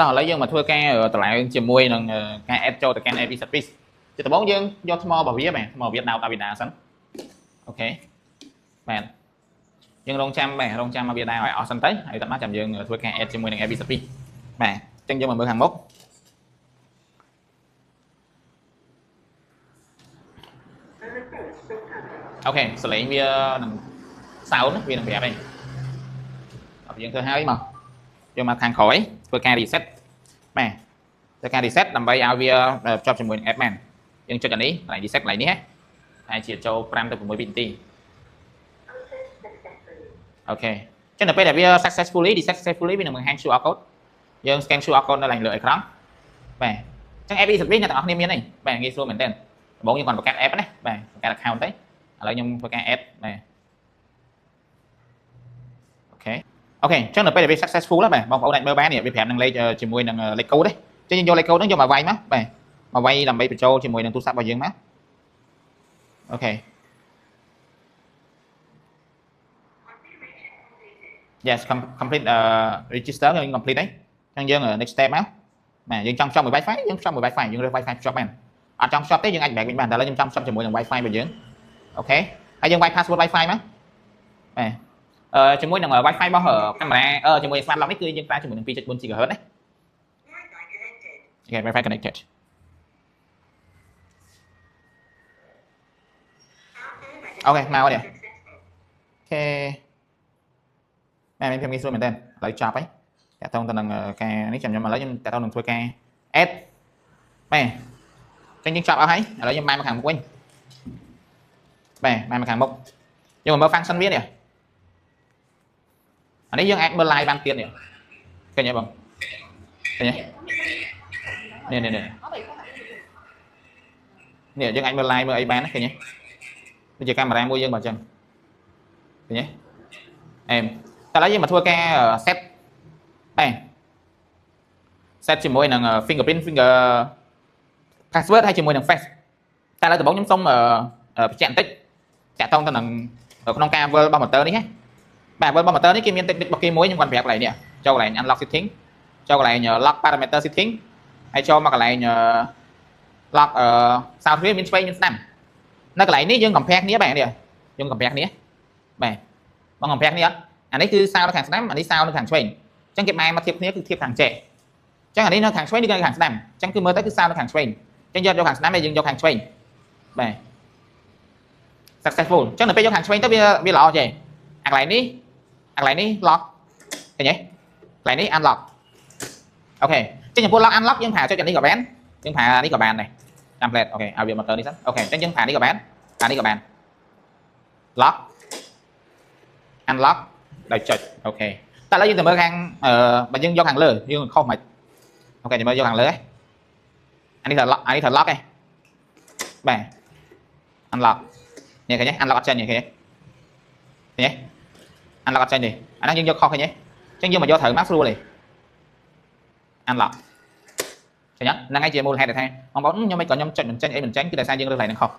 តោះឥឡូវយើងមកធ្វើការតម្លៃជាមួយនឹងការ add ចូលទៅកាន់ AP service ជាដំបូងយើងយកថ្មរបស់វាបាទថ្មវាដោតដល់វាដាសិនអូខេបាទយើងរងចាំបាទរងចាំមកវាដាឲ្យអស់សិនទៅហើយតោះចាំយើងធ្វើការ add ជាមួយនឹង AP service បាទអញ្ចឹងយើងមកមើលខាងមុខអូខេសលេងវានឹងសោនវានឹងប្រាប់ឯងអត់យើងធ្វើហើយមកយកមកខាងក្រោយធ្វើការ reset បាទធ្វើការ reset ដើម្បីឲ្យវាភ្ជាប់ជាមួយនឹង app បានយើងចុចអានេះកន្លែង reset កន្លែងនេះហើយជាចូល5ទៅ6វិនាទីអូខេចឹងដល់ពេលដែលវា successfully reset successfully វានឹងបង្ហាញ QR code យើង scan QR code នៅលើអេក្រង់បាទចឹង app service អ្នកទាំងអស់គ្នាមានហើយបាទងាយស្រួលមែនទែនដំបូងយើងគាត់បង្កើត app ណាបាទបង្កើត account ទៅឥឡូវខ្ញុំធ្វើការ add បាទអូខេចឹងដល់ពេលដែលវា successful បាទបងប្អូនអាចមើលបាននេះវាប្រាប់នឹងលេខជាមួយនឹងលេខកូដទេចឹងយើងយកលេខកូដហ្នឹងយកមកវាយមកបាទមកវាយដើម្បីបញ្ចូលជាមួយនឹងទូរស័ព្ទរបស់យើងមកអូខេ yes complete register យើង complete ហើយចឹងយើង next step មកបាទយើងចង់ភ្ជាប់មួយ Wi-Fi យើងភ្ជាប់មួយ Wi-Fi យើងរើស Wi-Fi ភ្ជាប់បានអត់ចង់ភ្ជាប់ទេយើងអាច back វិញបានតែឥឡូវខ្ញុំចង់ភ្ជាប់ជាមួយនឹង Wi-Fi របស់យើងអូខេហើយយើងវាយ password Wi-Fi មកបាទជាមួយនឹង Wi-Fi របស់កាមេរ៉ាជាមួយ Smart Lock នេះគឺយើងប្រើជាមួយនឹង 2.4 GHz ណាអូខេ Wi-Fi connected អូខេមកនេះអូខេមានភាពងាយស្រួលមែនតើឥឡូវចប់ហើយតាក់ទងទៅនឹងការនេះខ្ញុំឥឡូវខ្ញុំតាក់ទងនឹងធ្វើការ add បាទចឹងយើងចប់អស់ហើយឥឡូវយើងបែរមកខាងមុខវិញបាទបែរមកខាងមុខយើងមកមើល function វានេះអានេះយើងអាចមើល live បានទៀតនេះឃើញទេបងឃើញទេនេះយើងអាចមើល live មើលអីបានឃើញទេដូចជាកាមេរ៉ាមួយយើងបើអញ្ចឹងឃើញទេអែមតែឥឡូវយើងមកធ្វើការ set បាទ set ជាមួយនឹង fingerprint finger password ហើយជាមួយនឹង face តែឥឡូវដំបូងខ្ញុំសូមបញ្ជាក់បន្តិចតាក់ទងទៅនឹងក្នុងការ world របស់ motor នេះណាបាទ world របស់ motor នេះគេមាន technique របស់គេមួយខ្ញុំគាត់ប្រាប់កន្លែងនេះចូលកន្លែង unlock setting ចូលកន្លែង lock parameter setting ហើយចូលមកកន្លែង lock sound wave មានឆ្វេងមានស្ដាំនៅកន្លែងនេះយើង compare គ្នាបាទនេះយើង compare គ្នាបាទបង compare គ្នាអត់អានេះគឺ sound នៅខាងស្ដាំអានេះ sound នៅខាងឆ្វេងអញ្ចឹងគេបែរមកធៀបគ្នាគឺធៀបខាងចេះអញ្ចឹងអានេះនៅខាងឆ្វេងនេះគឺខាងស្ដាំអញ្ចឹងគឺមើលទៅគឺ sound នៅខាងឆ្វេងអញ្ចឹងយកខាងស្ដាំហើយយើងយកខាងឆ្វេងបាទ successful អញ្ចឹងដល់ពេលយកខាងឆ្វេងទៅវាល្អចេះអាកន្លែងនេះ lock ឃើញទេកន្លែងនេះ unlock អូខេអញ្ចឹងចំពោះ lock unlock យើងប្រើចុចអានេះក៏បានយើងប្រើនេះក៏បានដែរ template អូខេឲ្យវា motor នេះសិនអូខេអញ្ចឹងយើងប្រើនេះក៏បានប្រើនេះក៏បាន lock unlock ដោយចុចអូខេតែឥឡូវយើងទៅមើលខាងបើយើងយកខាងលើយើងខុសមិនអូខេយើងមើលយកខាងលើអានេះត្រូវ lock ឯងបាទ unlock នេះឃើញទេ unlock អត់ចេញទេឃើញទេ unlock អត់ចេញទេអាហ្នឹងយើងយកខុសឃើញទេអញ្ចឹងយើងមកយកត្រូវមកស្រួលទេ unlock ឃើញទេហ្នឹងហើយជាមូលហេតុដែលថាបងប្អូនខ្ញុំមិនក៏ខ្ញុំចុចមិនចេញអីមិនចេញគឺដោយសារយើងរើសកន្លែងហ្នឹងខុស